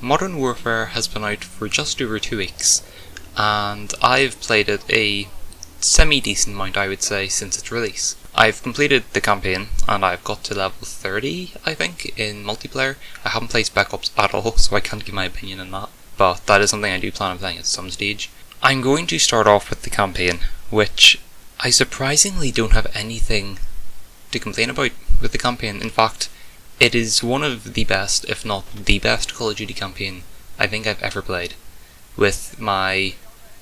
Modern Warfare has been out for just over 2 weeks, and I've played it a semi-decent amount, I would say, since its release. I've completed the campaign, and I've got to level 30, I think, in multiplayer. I haven't played Spec Ops at all, so I can't give my opinion on that, but that is something I do plan on playing at some stage. I'm going to start off with the campaign, which I surprisingly don't have anything to complain about with the campaign. In fact, it is one of the best, if not the best, Call of Duty campaign I think I've ever played, with my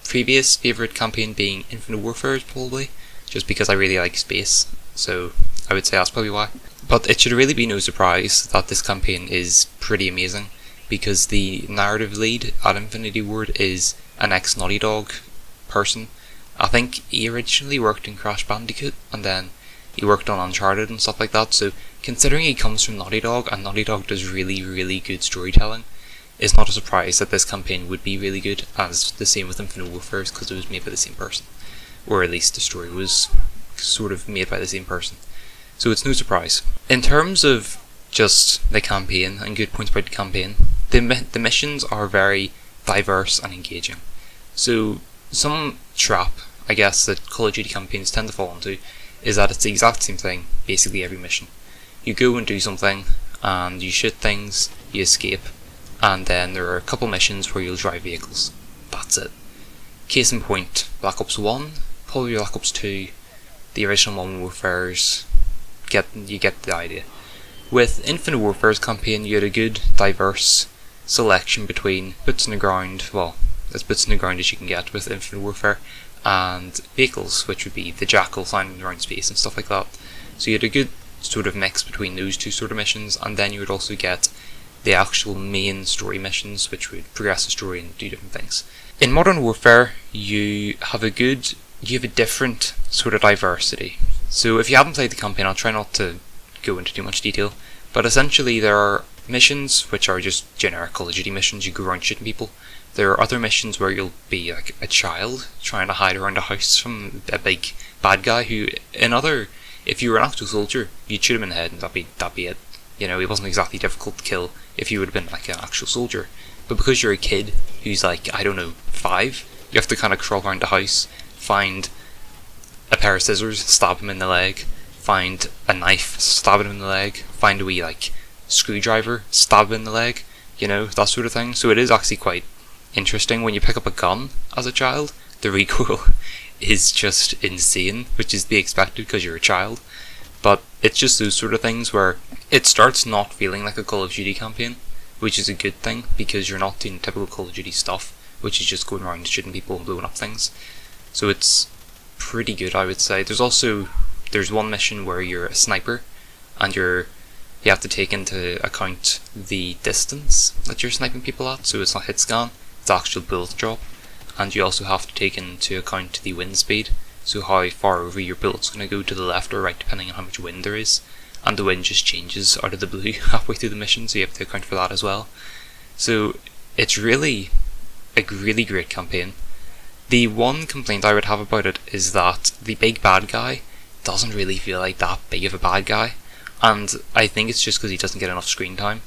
previous favourite campaign being Infinite Warfare, probably, just because I really like space, so I would say that's probably why. But it should really be no surprise that this campaign is pretty amazing, because the narrative lead at Infinity Ward is an ex-Naughty Dog person. I think he originally worked in Crash Bandicoot, and then he worked on Uncharted and stuff like that, so considering he comes from Naughty Dog, and Naughty Dog does really, really good storytelling, it's not a surprise that this campaign would be really good, as the same with Infinite Warfare, because it was made by the same person. Or at least the story was sort of made by the same person. So it's no surprise. In terms of just the campaign, and good points about the campaign, the missions are very diverse and engaging. So some trap, I guess, that Call of Duty campaigns tend to fall into is that it's the exact same thing, basically every mission. You go and do something, and you shoot things, you escape, and then there are a couple missions where you'll drive vehicles. That's it. Case in point, Black Ops 1, probably Black Ops 2, the original Modern Warfare's, you get the idea. With Infinite Warfare's campaign, you had a good, diverse selection between boots on the ground, well, as boots on the ground as you can get with Infinite Warfare, and vehicles, which would be the Jackal flying around space and stuff like that. So you had a good sort of mix between those two sort of missions, and then you would also get the actual main story missions, which would progress the story and do different things. In Modern Warfare, you have a different sort of diversity. So if you haven't played the campaign, I'll try not to go into too much detail, but essentially there are missions which are just generic Call of Duty missions. You go around shooting people. There are other missions where you'll be like a child trying to hide around a house from a big bad guy who, if you were an actual soldier, you'd shoot him in the head and that'd be it. You know, it wasn't exactly difficult to kill if you would have been like an actual soldier. But because you're a kid who's like, I don't know, 5, you have to kind of crawl around the house, find a pair of scissors, stab him in the leg, find a knife, stab him in the leg, find a wee like screwdriver, stab him in the leg, you know, that sort of thing. So it is actually quite interesting when you pick up a gun as a child. The recoil is just insane, which is to be expected because you're a child. But it's just those sort of things where it starts not feeling like a Call of Duty campaign, which is a good thing because you're not doing typical Call of Duty stuff, which is just going around shooting people and blowing up things. So it's pretty good, I would say. There's one mission where you're a sniper and you have to take into account the distance that you're sniping people at, so it's not hit scan, it's actual bullet drop, and you also have to take into account the wind speed, so how far over your bullet's going to go to the left or right depending on how much wind there is, and the wind just changes out of the blue halfway through the mission, so you have to account for that as well. So it's really a really great campaign. The one complaint I would have about it is that the big bad guy doesn't really feel like that big of a bad guy, and I think it's just because he doesn't get enough screen time.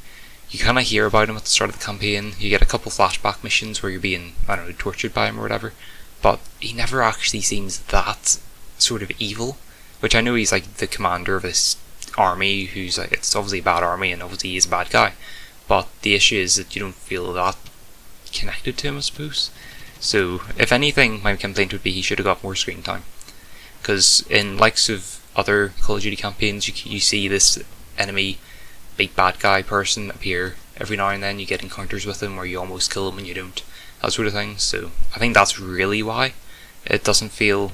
You kind of hear about him at the start of the campaign, you get a couple flashback missions where you're being, I don't know, tortured by him or whatever, but he never actually seems that sort of evil, which I know he's like the commander of this army who's like, it's obviously a bad army and obviously he's a bad guy, but the issue is that you don't feel that connected to him, I suppose. So if anything, my complaint would be he should have got more screen time, because in likes of other Call of Duty campaigns you see this enemy big bad guy person appear every now and then. You get encounters with him where you almost kill him and you don't, that sort of thing. So I think that's really why it doesn't feel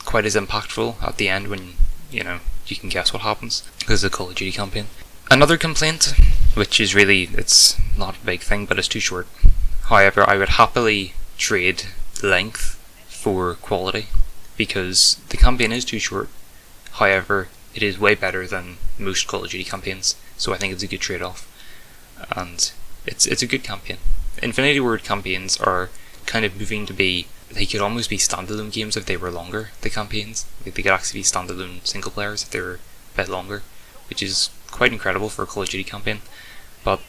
quite as impactful at the end when, you know, you can guess what happens, because of the Call of Duty campaign. Another complaint, which is really, it's not a big thing, but it's too short. However, I would happily trade length for quality, because the campaign is too short. However, it is way better than most Call of Duty campaigns, so I think it's a good trade-off, and it's a good campaign. Infinity Ward campaigns are kind of moving to be, they could almost be standalone games if they were longer, the campaigns. Like they could actually be standalone single players if they were a bit longer, which is quite incredible for a Call of Duty campaign. But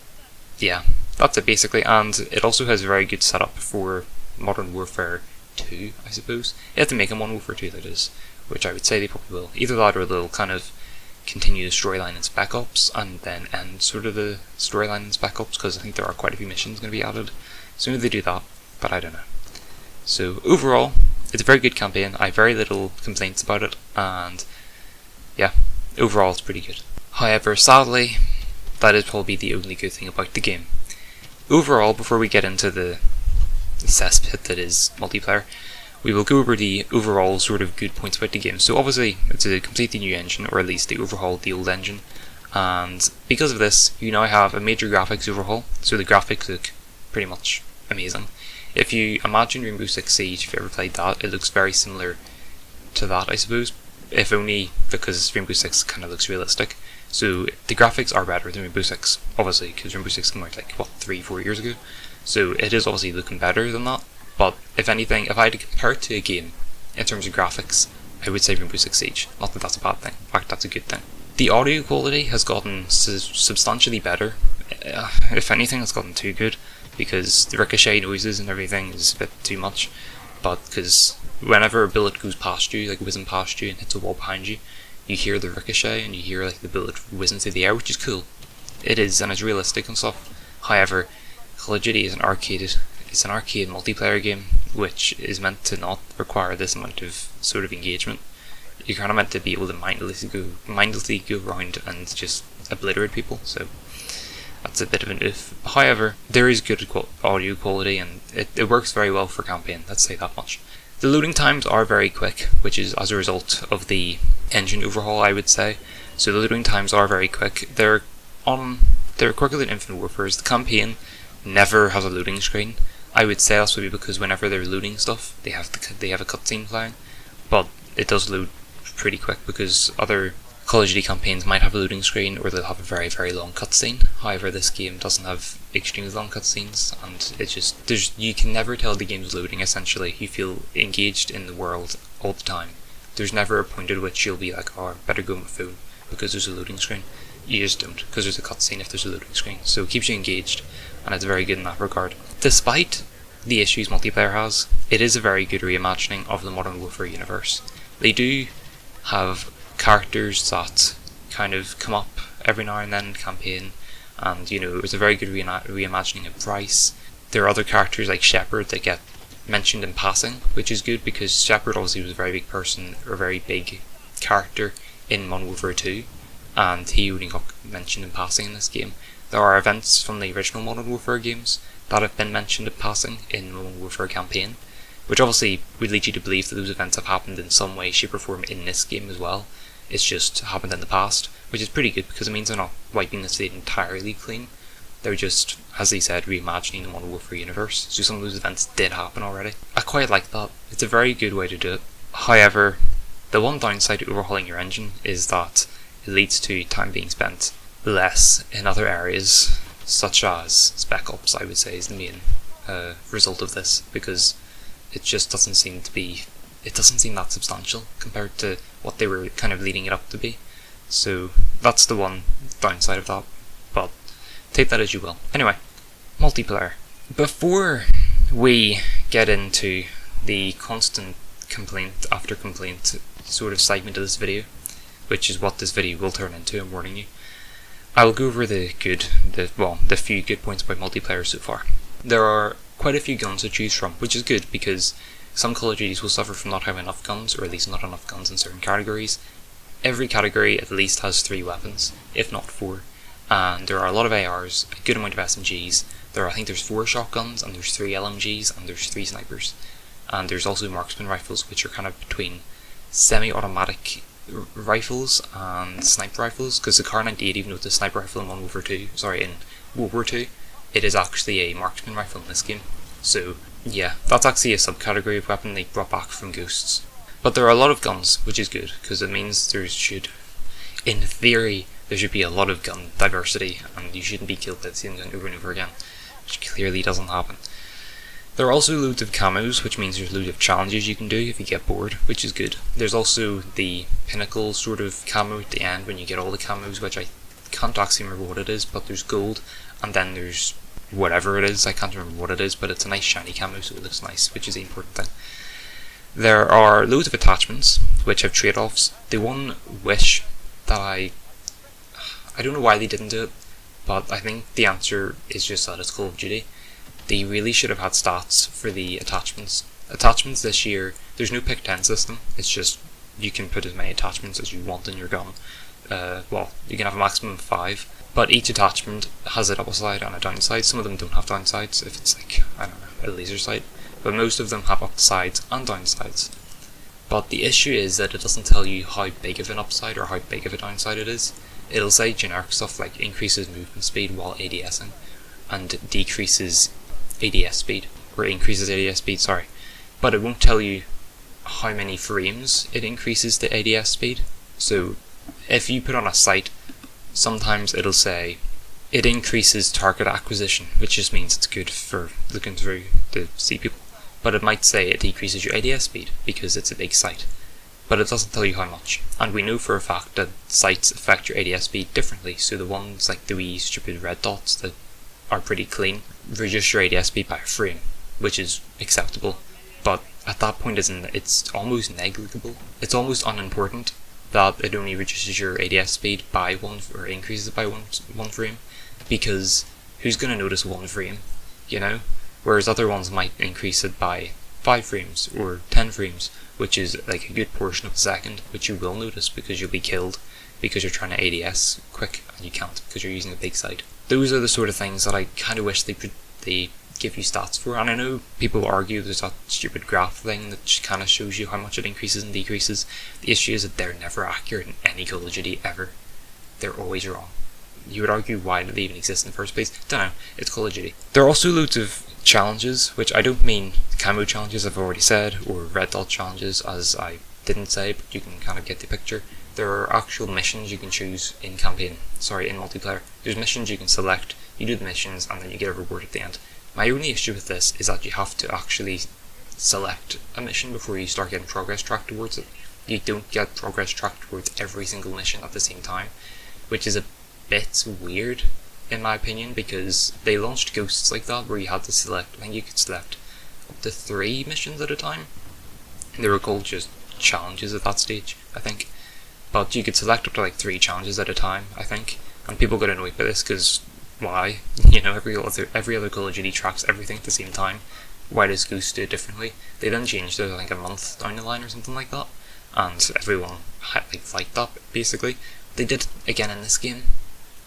yeah, that's it basically, and it also has a very good setup for Modern Warfare 2, I suppose. You have to make a Modern Warfare 2, that is, which I would say they probably will. Either that or they'll kind of continue the storyline in Spec Ops and then end sort of the storyline in Spec Ops, because I think there are quite a few missions going to be added as soon as they do that, but I don't know. So overall, it's a very good campaign. I have very little complaints about it, and yeah, overall it's pretty good. However, sadly, that is probably the only good thing about the game. Overall, before we get into the cesspit that is multiplayer, we will go over the overall sort of good points about the game. So obviously, it's a completely new engine, or at least they overhauled the old engine, and because of this, you now have a major graphics overhaul, so the graphics look pretty much amazing. If you imagine Rainbow Six Siege, if you ever played that, it looks very similar to that, I suppose, if only because Rainbow Six kind of looks realistic. So the graphics are better than Rainbow Six, obviously, because Rainbow Six came out like, what, 3-4 years ago? So it is obviously looking better than that, but if anything, if I had to compare it to a game in terms of graphics, I would say Rainbow Six Siege. Not that that's a bad thing, in fact that's a good thing. The audio quality has gotten substantially better. If anything, it's gotten too good, because the ricochet noises and everything is a bit too much, but because whenever a bullet goes past you, like whizzing past you and hits a wall behind you, you hear the ricochet and you hear like the bullet whizzing through the air, which is cool. It is, and it's realistic and stuff. However, Call of Duty is an arcade multiplayer game, which is meant to not require this amount of sort of engagement. You're kind of meant to be able to mindlessly go around and just obliterate people, so that's a bit of an oof. However, there is good audio quality, and it works very well for campaign, let's say that much. The loading times are very quick, which is as a result of the engine overhaul, I would say. So the loading times are very quick. They're quicker than Infinite Warfare's. The campaign never has a loading screen. I would say that's maybe because whenever they're loading stuff, they have a cutscene playing, but it does load pretty quick because other Call of Duty campaigns might have a loading screen, or they'll have a very, very long cutscene. However, this game doesn't have extremely long cutscenes, and it's just you can never tell the game's loading. Essentially, you feel engaged in the world all the time. There's never a point at which you'll be like, oh, I better go on my phone because there's a loading screen. You just don't, because there's a cutscene if there's a loading screen. So it keeps you engaged, and it's very good in that regard. Despite the issues multiplayer has, it is a very good reimagining of the Modern Warfare universe. They do have characters that kind of come up every now and then in the campaign, and it was a very good reimagining of Price. There are other characters like Shepard that get mentioned in passing, which is good because Shepard obviously was a very big person, or a very big character in Modern Warfare 2, and he only got mentioned in passing in this game. There are events from the original Modern Warfare games that have been mentioned in passing in Modern Warfare campaign, which obviously would lead you to believe that those events have happened in some way, shape or form in this game as well. It's just happened in the past, which is pretty good because it means they're not wiping the slate entirely clean. They're just, as they said, reimagining the Modern Warfare universe, so some of those events did happen already. I quite like that. It's a very good way to do it. However, the one downside to overhauling your engine is that it leads to time being spent less in other areas, such as Spec Ops, I would say, is the main result of this, because it just doesn't seem that substantial compared to what they were kind of leading it up to be. So that's the one downside of that, but take that as you will. Anyway, multiplayer. Before we get into the constant complaint after complaint sort of segment of this video, which is what this video will turn into, I'm warning you, I will go over the few good points about multiplayer so far. There are quite a few guns to choose from, which is good because some Call of Duties will suffer from not having enough guns, or at least not enough guns in certain categories. Every category at least has 3 weapons, if not 4, and there are a lot of ARs, a good amount of SMGs. I think there's 4 shotguns, and there's 3 LMGs, and there's 3 snipers. And there's also marksman rifles, which are kind of between semi-automatic rifles and sniper rifles, because the Kar 98, even though it's a sniper rifle in World War II, it is actually a marksman rifle in this game. So yeah, that's actually a subcategory of weapon they brought back from Ghosts. But there are a lot of guns, which is good, because it means in theory, there should be a lot of gun diversity, and you shouldn't be killed by the same gun over and over again, which clearly doesn't happen. There are also loads of camos, which means there's loads of challenges you can do if you get bored, which is good. There's also the pinnacle sort of camo at the end when you get all the camos, which I can't actually remember what it is, but there's gold, and then there's whatever it is. I can't remember what it is, but it's a nice shiny camo, so it looks nice, which is the important thing. There are loads of attachments which have trade-offs. The one wish that I don't know why they didn't do it, but I think the answer is just that it's Call of Duty. They really should have had stats for the attachments. Attachments this year, there's no pick 10 system, it's just you can put as many attachments as you want in your gun. Well, you can have a maximum of 5, but each attachment has an upside and a downside. Some of them don't have downsides, if it's like, I don't know, a laser sight, but most of them have upsides and downsides. But the issue is that it doesn't tell you how big of an upside or how big of a downside it is. It'll say generic stuff like increases movement speed while ADSing, and decreases ADS speed, or increases ADS speed, sorry. But it won't tell you how many frames it increases the ADS speed. So if you put on a sight, sometimes it'll say it increases target acquisition, which just means it's good for looking through to see people. But it might say it decreases your ADS speed because it's a big sight. But it doesn't tell you how much. And we know for a fact that sights affect your ADS speed differently. So the ones like the wee stupid red dots that are pretty clean reduce your ADS speed by a frame, which is acceptable. But at that point it's almost negligible. It's almost unimportant that it only reduces your ADS speed by 1 or increases it by one frame, because who's going to notice 1 frame, you know? Whereas other ones might increase it by 5 frames or 10 frames, which is like a good portion of a second, which you will notice because you'll be killed because you're trying to ADS quick and you can't because you're using a big sight. Those are the sort of things that I kind of wish they give you stats for. And I know people argue there's that stupid graph thing that kind of shows you how much it increases and decreases. The issue is that they're never accurate in any Call of Duty ever. They're always wrong. You would argue, why did they even exist in the first place? Don't know, it's Call of Duty. There are also loads of challenges, which I don't mean camo challenges, I've already said, or red dot challenges, as I didn't say, but you can kind of get the picture. There are actual missions you can choose in multiplayer. There's missions you can select, you do the missions, and then you get a reward at the end. My only issue with this is that you have to actually select a mission before you start getting progress tracked towards it. You don't get progress tracked towards every single mission at the same time, which is a bit weird in my opinion, because they launched Ghosts like that where you had to select, I think you could select up to 3 missions at a time. They were called just challenges at that stage, I think. But you could select up to like 3 challenges at a time, I think. And people got annoyed by this because why? You know, every other Call of Duty tracks everything at the same time. Why does Ghost do it differently? They then changed it, I think, a month down the line or something like that, and everyone liked that basically. They did it again in this game.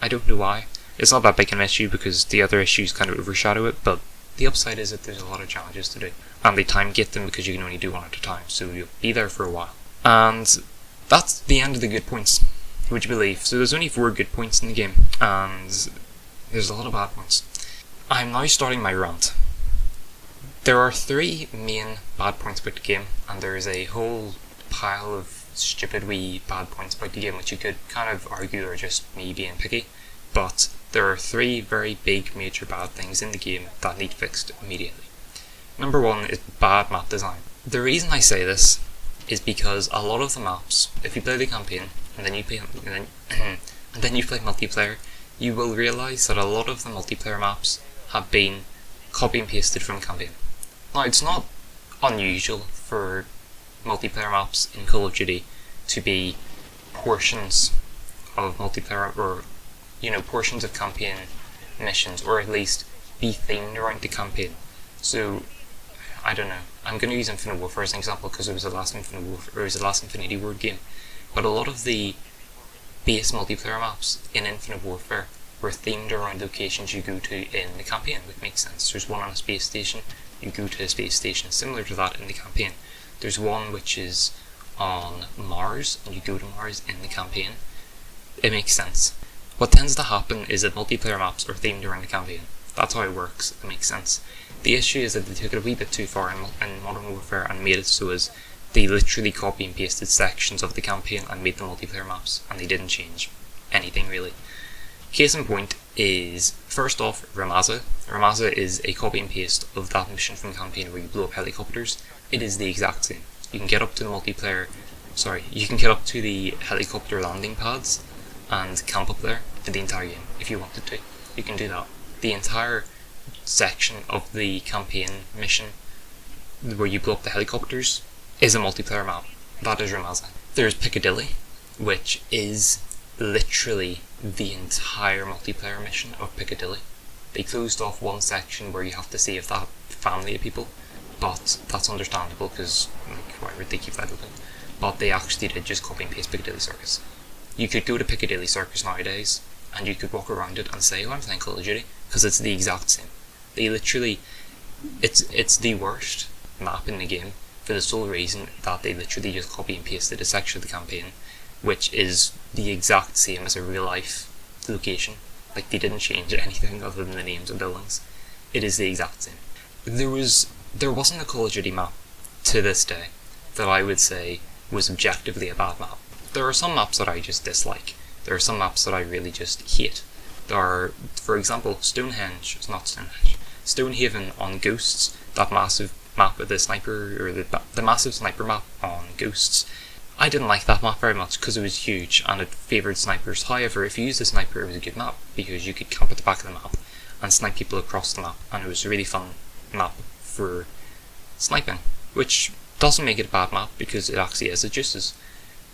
I don't know why. It's not that big an issue because the other issues kind of overshadow it, but the upside is that there's a lot of challenges to do, and they time gate them because you can only do one at a time, so you'll be there for a while. And that's the end of the good points, would you believe? So there's only 4 good points in the game, and there's a lot of bad points. I'm now starting my rant. There are 3 main bad points about the game, and there is a whole pile of stupid wee bad points about the game which you could kind of argue are just me being picky, but there are 3 very big major bad things in the game that need fixed immediately. Number 1 is bad map design. The reason I say this is because a lot of the maps, if you play the campaign and then you play multiplayer, you will realise that a lot of the multiplayer maps have been copy and pasted from campaign. Now, it's not unusual for multiplayer maps in Call of Duty to be portions of multiplayer, or portions of campaign missions, or at least be themed around the campaign. So I don't know, I'm going to use Infinite Warfare as an example because it was the last Infinity Ward game, but a lot of the base multiplayer maps in Infinite Warfare were themed around locations you go to in the campaign, which makes sense. There's one on a space station, you go to a space station similar to that in the campaign. There's one which is on Mars, and you go to Mars in the campaign. It makes sense. What tends to happen is that multiplayer maps are themed around the campaign. That's how it works, it makes sense. The issue is that they took it a wee bit too far in Modern Warfare and made it so as they literally copy and pasted sections of the campaign and made them multiplayer maps, and they didn't change anything really. Case in point is, first off, Ramaza. Ramaza is a copy and paste of that mission from the campaign where you blow up helicopters. It is the exact same. You can get up to the helicopter landing pads and camp up there for the entire game if you wanted to. You can do that. The entire section of the campaign mission where you blow up the helicopters is a multiplayer map. That is Ramazan. There's Piccadilly, which is literally the entire multiplayer mission of Piccadilly. They closed off one section where you have to save that family of people, but that's understandable because why would they keep that open? But they actually did just copy and paste Piccadilly Circus. You could go to Piccadilly Circus nowadays and you could walk around it and say, oh, I'm playing Call of Duty, because it's the exact same. They literally, it's the worst map in the game for the sole reason that they literally just copy and pasted a section of the campaign which is the exact same as a real life location. Like, they didn't change anything other than the names of buildings. It is the exact same. There wasn't a Call of Duty map to this day that I would say was objectively a bad map. There are some maps that I just dislike. There are some maps that I really just hate. There are, for example, Stonehaven on Ghosts, that massive map with the sniper, or the massive sniper map on Ghosts. I didn't like that map very much because it was huge and it favoured snipers. However, if you used a sniper, it was a good map because you could camp at the back of the map and snipe people across the map, and it was a really fun map for sniping, which doesn't make it a bad map because it actually has its juices.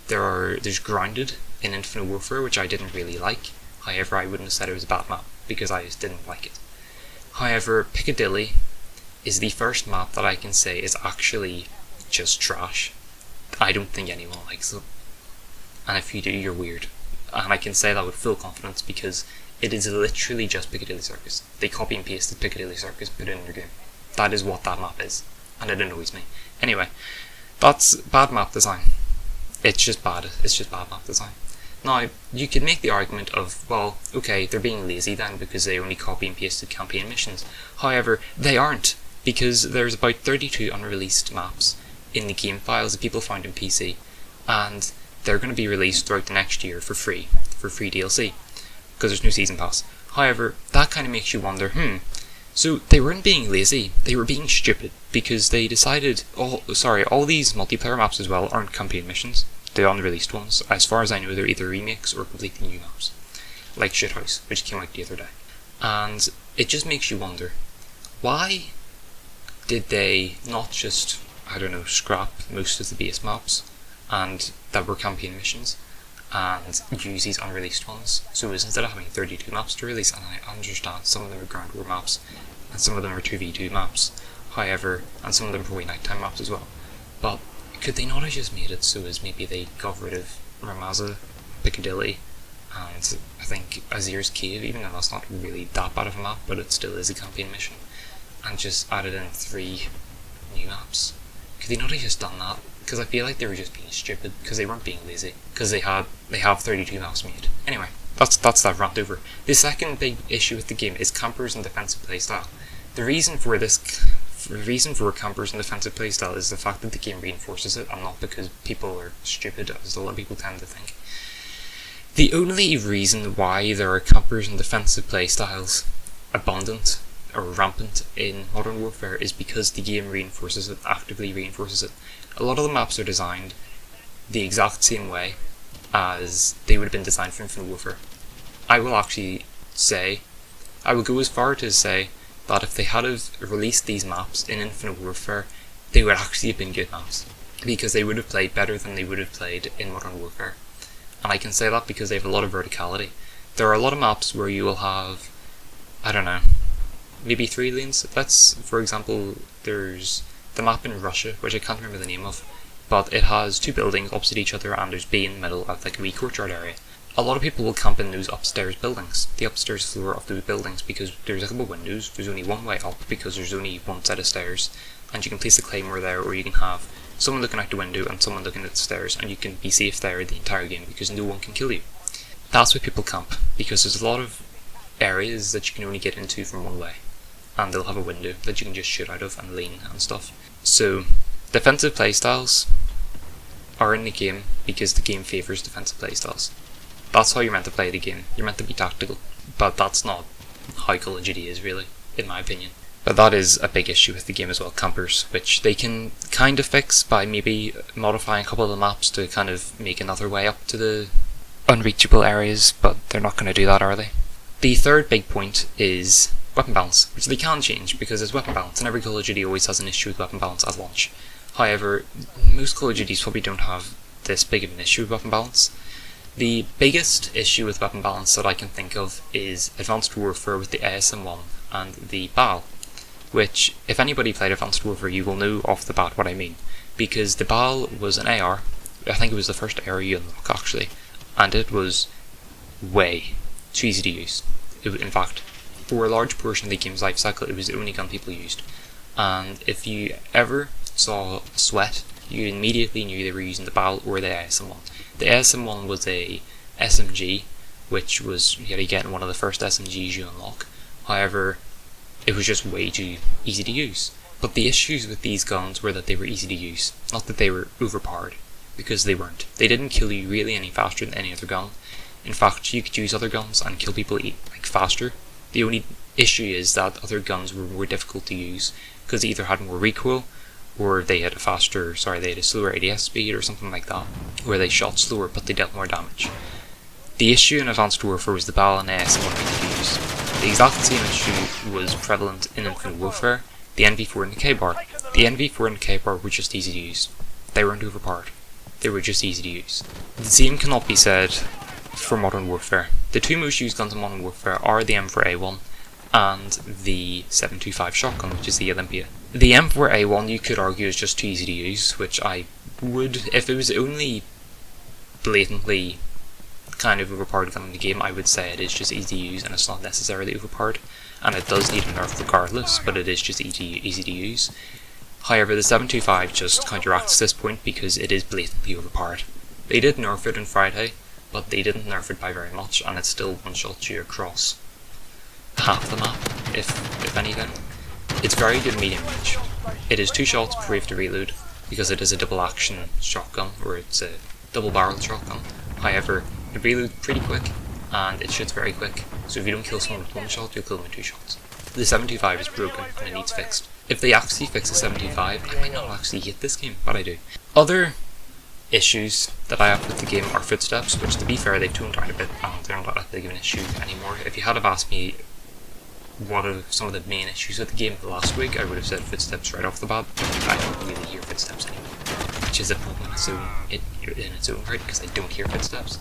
There's Grounded in Infinite Warfare, which I didn't really like. However, I wouldn't have said it was a bad map because I just didn't like it. However, Piccadilly is the first map that I can say is actually just trash. I don't think anyone likes it, and if you do, you're weird. And I can say that with full confidence because it is literally just Piccadilly Circus. They copy and pasted Piccadilly Circus, put it in their game. That is what that map is, and it annoys me. Anyway, that's bad map design. It's just bad map design. Now, you could make the argument of, well, okay, they're being lazy then because they only copy and pasted campaign missions. However, they aren't, because there's about 32 unreleased maps in the game files that people found in PC, and they're going to be released throughout the next year for free DLC, because there's no season pass. However, that kind of makes you wonder, so they weren't being lazy, they were being stupid, because they decided, all these multiplayer maps as well aren't campaign missions, the unreleased ones. As far as I know, they're either remakes or completely new maps, like Shithouse, which came out the other day. And it just makes you wonder, why did they not just, I don't know, scrap most of the base maps and that were campaign missions and use these unreleased ones? So instead of having 32 maps to release, and I understand some of them are ground war maps and some of them are 2v2 maps, however, and some of them are probably nighttime maps as well, but could they not have just made it so as maybe they got rid of Ramazan, Piccadilly, and I think Azir's Cave, even though that's not really that bad of a map, but it still is a campaign mission, and just added in 3 new maps? Could they not have just done that? Because I feel like they were just being stupid, because they weren't being lazy, because they have 32 maps made. Anyway, that's that rant over. The second big issue with the game is campers and defensive playstyle. The reason for campers and defensive playstyle is the fact that the game reinforces it, and not because people are stupid, as a lot of people tend to think. The only reason why there are campers and defensive playstyles abundant or rampant in Modern Warfare is because the game reinforces it, actively reinforces it. A lot of the maps are designed the exact same way as they would have been designed for Infinite Warfare. I will go as far to say that if they had have released these maps in Infinite Warfare, they would actually have been good maps, because they would have played better than they would have played in Modern Warfare. And I can say that because they have a lot of verticality. There are a lot of maps where you will have, I don't know, maybe 3 lanes. For example, there's the map in Russia, which I can't remember the name of, but it has 2 buildings opposite each other and there's B in the middle at like a wee courtyard area. A lot of people will camp in those upstairs buildings, the upstairs floor of those buildings, because there's a couple of windows, there's only one way up because there's only one set of stairs, and you can place a claymore there, or you can have someone looking out the window and someone looking at the stairs, and you can be safe there the entire game because no one can kill you. That's why people camp, because there's a lot of areas that you can only get into from one way, and they'll have a window that you can just shoot out of and lean and stuff. So defensive playstyles are in the game because the game favours defensive playstyles. That's how you're meant to play the game. You're meant to be tactical, but that's not how Call of Duty is, really, in my opinion. But that is a big issue with the game as well, campers, which they can kind of fix by maybe modifying a couple of the maps to kind of make another way up to the unreachable areas, but they're not going to do that, are they? The third big point is weapon balance, which they can change because there's weapon balance, and every Call of Duty always has an issue with weapon balance at launch. However, most Call of Duties probably don't have this big of an issue with weapon balance. The biggest issue with weapon balance that I can think of is Advanced Warfare with the ASM-1 and the BAL, which, if anybody played Advanced Warfare, you will know off the bat what I mean, because the BAL was an AR. I think it was the first AR you unlock actually, and it was way too easy to use. In fact, for a large portion of the game's life cycle, it was the only gun people used, and if you ever saw Sweat, you immediately knew they were using the BAL or the ASM-1. The ASM-1 was a SMG, which was yet again one of the first SMGs you unlock. However, it was just way too easy to use. But the issues with these guns were that they were easy to use, not that they were overpowered, because they weren't. They didn't kill you really any faster than any other gun. In fact, you could use other guns and kill people faster. The only issue is that other guns were more difficult to use because they either had more recoil, or they had a slower ADS speed or something like that, where they shot slower but they dealt more damage. The issue in Advanced Warfare was the BAL and ASM-1 easy to use. The exact same issue was prevalent in Infinite Warfare, the NV4 and the K-Bar. The NV4 and the K-Bar were just easy to use. They weren't overpowered. They were just easy to use. The same cannot be said for Modern Warfare. The two most used guns in Modern Warfare are the M4A1 and the 7.25 shotgun, which is the Olympia. The M4A1 you could argue is just too easy to use, which I would, if it was only blatantly kind of overpowered gun in the game, I would say it is just easy to use and it's not necessarily overpowered, and it does need a nerf regardless, but it is just easy to use. However, the 7.25 just counteracts this point because it is blatantly overpowered. They did nerf it on Friday, but they didn't nerf it by very much, and it still one-shots you across half the map, if anything. It's very good medium range. It is 2 shots before you have to reload, because it is a double action shotgun, or it's a double barrel shotgun. However, it reloads pretty quick, and it shoots very quick, so if you don't kill someone with 1 shot, you'll kill them with 2 shots. The 7.25 is broken, and it needs fixed. If they actually fix the 7.25, I might not actually hate this game, but I do. Other issues that I have with the game are footsteps, which to be fair they've toned down a bit and they're not that big of an issue anymore. If you had have asked me what are some of the main issues with the game last week, I would have said footsteps right off the bat. I don't really hear footsteps anymore, which is a problem in its own right, because I don't hear footsteps.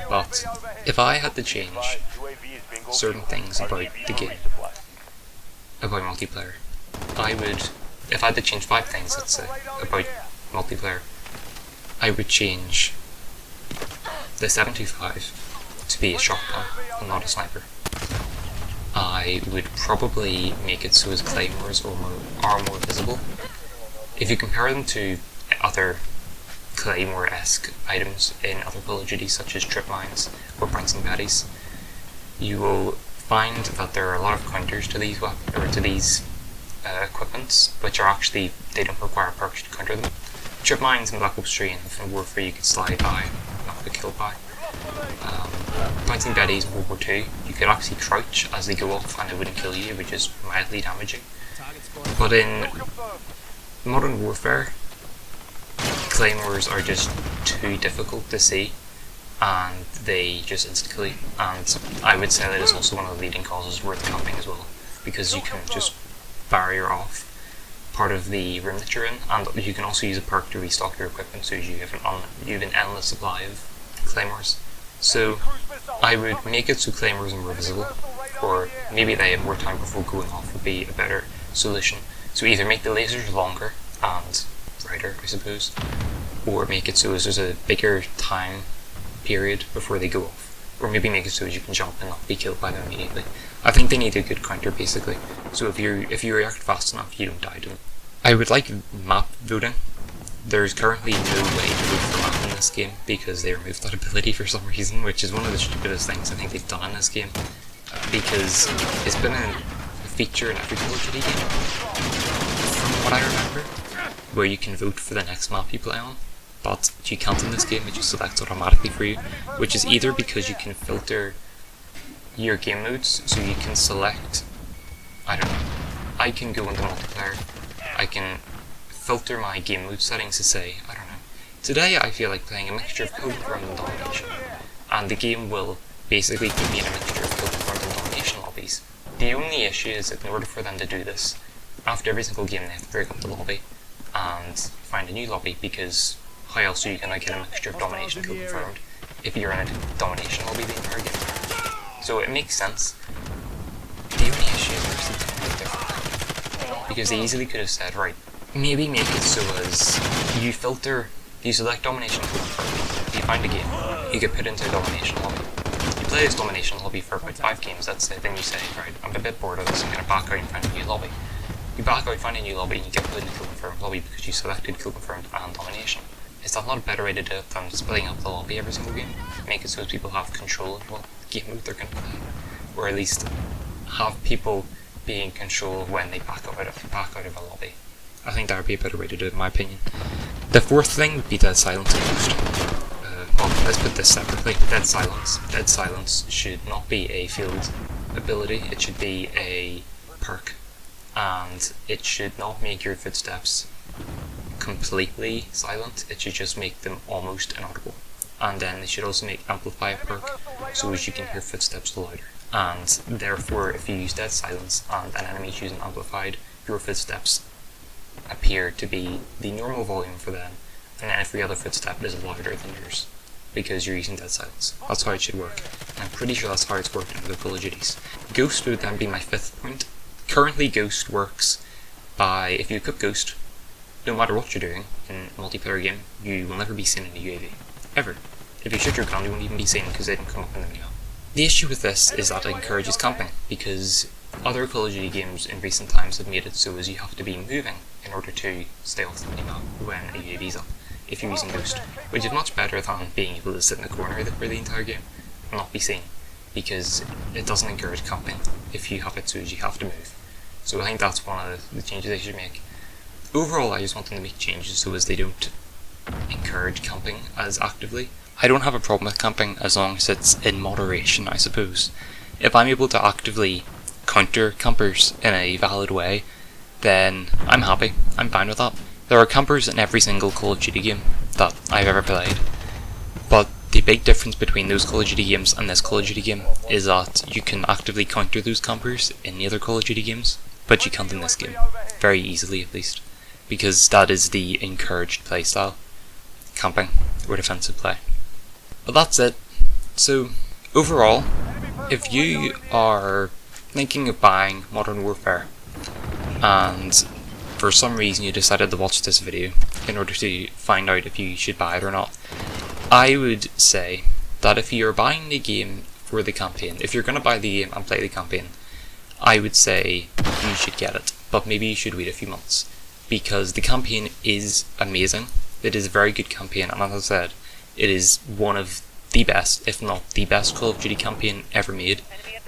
But if I had to change certain things about the game, about multiplayer, I would, if I had to change 5 things, let's say, about multiplayer, I would change the 7.25 to be a shotgun and not a sniper. I would probably make it so as claymores are more visible. If you compare them to other claymore-esque items in other Call of Duty, such as trip mines or bouncing baddies, you will find that there are a lot of counters to these equipments, which are actually, they don't require perks to counter them. Trip mines in Black Ops 3 and Infinite Warfare you could slide by, not get killed by. Bouncing baddies in World War 2, you could actually crouch as they go off and it wouldn't kill you, it would just mildly damage you. But in Modern Warfare, claymores are just too difficult to see and they just insta-kill you, and I would say that is also one of the leading causes worth camping as well, because you can just barrier off part of the room that you're in, and you can also use a perk to restock your equipment so you have an endless supply of claymores. So I would make it so claymores are more visible, or maybe they have more time before going off would be a better solution. So either make the lasers longer and brighter, I suppose, or make it so there's a bigger time period before they go off, or maybe make it so you can jump and not be killed by them immediately. I think they need a good counter basically, so if you react fast enough you don't die to them. I would like map voting. There's currently no way to vote for map in this game because they removed that ability for some reason, which is one of the stupidest things I think they've done in this game, because it's been a feature in every Call of Duty game, from what I remember, where you can vote for the next map you play on, but you can't in this game, it just selects automatically for you, which is either because you can filter your game modes, so you can select, I don't know, I can go into multiplayer, I can filter my game mode settings to say, I don't know, today I feel like playing a mixture of Cold Front and Domination, and the game will basically put me in a mixture of Cold Front and Domination lobbies. The only issue is that in order for them to do this, after every single game they have to break up the lobby and find a new lobby, because how else are you going to get a mixture of domination and confirmed if you're in a domination lobby the entire game? So it makes sense. The only issue is there's a bit different, because they easily could have said, right, maybe make it so as you select domination and confirmed, you find a game, you get put into a domination lobby. You play this domination lobby for about 5 games, that's it, then you say, right, I'm a bit bored of this, I'm going to back out and find a new lobby. You back out, find a new lobby, and you get put in a kill confirmed lobby because you selected kill confirmed and domination. Is that not a better way to do it than splitting up the lobby every single game? Make it so people have control of what game mode they're going to play. Or at least have people be in control when they back out of a lobby. I think that would be a better way to do it in my opinion. The fourth thing would be Dead Silence and Ghost. Well, let's put this separately. Dead Silence. Dead Silence should not be a field ability, it should be a perk. And it should not make your footsteps completely silent, it should just make them almost inaudible. And then it should also make Amplify a perk, so as you can hear footsteps louder. And therefore, if you use Dead Silence and an enemy is using Amplified, your footsteps appear to be the normal volume for them, and then every other footstep is louder than yours, because you're using Dead Silence. That's how it should work. And I'm pretty sure that's how it's worked in other Call of Duties. Ghost would then be my fifth point. Currently Ghost works by, if you equip Ghost, no matter what you're doing in a multiplayer game, you will never be seen in a UAV. Ever. If you shoot your gun, you won't even be seen because they don't come up in the menu. The issue with this is that it encourages camping, because other Call of Duty games in recent times have made it so as you have to be moving in order to stay off the minimap when a UAV is up, if you're using Ghost, which is much better than being able to sit in the corner for the entire game and not be seen, because it doesn't encourage camping if you have it so as you have to move. So I think that's one of the changes they should make. Overall, I just want them to make changes so as they don't encourage camping as actively. I don't have a problem with camping as long as it's in moderation, I suppose. If I'm able to actively counter campers in a valid way, then I'm happy. I'm fine with that. There are campers in every single Call of Duty game that I've ever played, but the big difference between those Call of Duty games and this Call of Duty game is that you can actively counter those campers in the other Call of Duty games, but you can't in this game. Very easily, at least. Because that is the encouraged playstyle. Camping, or defensive play. But that's it. So, overall, if you are thinking of buying Modern Warfare, and for some reason you decided to watch this video in order to find out if you should buy it or not, I would say that if you're buying the game for the campaign, if you're going to buy the game and play the campaign, I would say you should get it, but maybe you should wait a few months, because the campaign is amazing. It is a very good campaign, and as I said, it is one of the best, if not the best Call of Duty campaign ever made.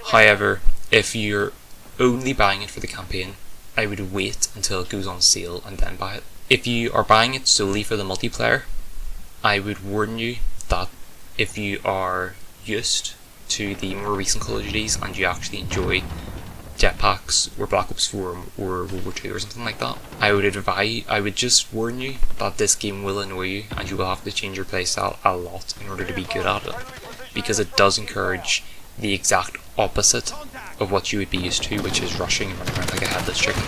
However, if you're only buying it for the campaign, I would wait until it goes on sale and then buy it. If you are buying it solely for the multiplayer, I would warn you that if you are used to the more recent Call of Duties and you actually enjoy jetpacks or Black Ops 4 or World War 2 or something like that, I would just warn you that this game will annoy you and you will have to change your playstyle a lot in order to be good at it, because it does encourage the exact opposite of what you would be used to, which is rushing and running around like a headless chicken.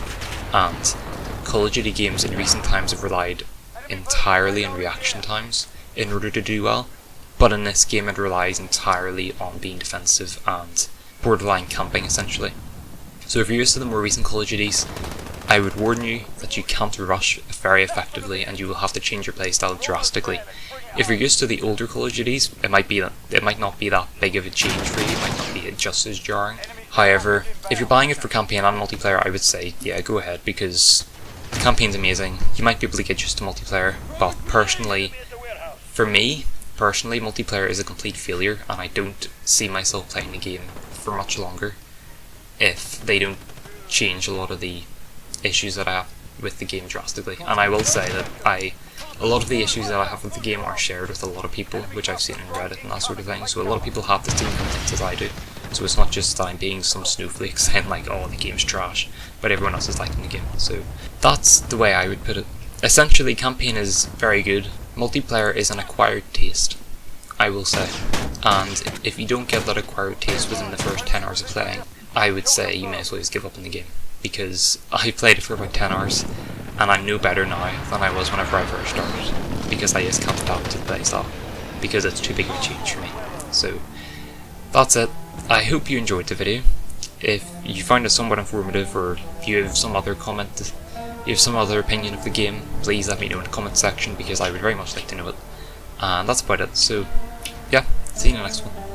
And Call of Duty games in recent times have relied entirely on reaction times in order to do well, but in this game it relies entirely on being defensive and borderline camping essentially. So if you're used to the more recent Call of Duties, I would warn you that you can't rush very effectively and you will have to change your playstyle drastically. If you're used to the older Call of Duties, it might not be that big of a change for you, it might not be just as jarring. However, if you're buying it for campaign and multiplayer, I would say, yeah, go ahead, because the campaign's amazing. You might be able to get used to multiplayer, but personally, for me, multiplayer is a complete failure, and I don't see myself playing the game for much longer if they don't change a lot of the issues that I have with the game drastically. And I will say that a lot of the issues that I have with the game are shared with a lot of people, which I've seen in Reddit and that sort of thing, so a lot of people have the same complaints as I do. So it's not just that I'm being some snowflake saying like, oh, the game's trash, but everyone else is liking the game. So that's the way I would put it. Essentially, campaign is very good. Multiplayer is an acquired taste, I will say. And if you don't get that acquired taste within the first 10 hours of playing, I would say you may as well just give up on the game, because I played it for about 10 hours, and I'm no better now than I was whenever I first started, because I just can't adapt to the playstyle, because it's too big of a change for me. So, that's it. I hope you enjoyed the video. If you found it somewhat informative, or if you have some other comment, you have some other opinion of the game, please let me know in the comment section, because I would very much like to know it. And that's about it. So, yeah, see you in the next one.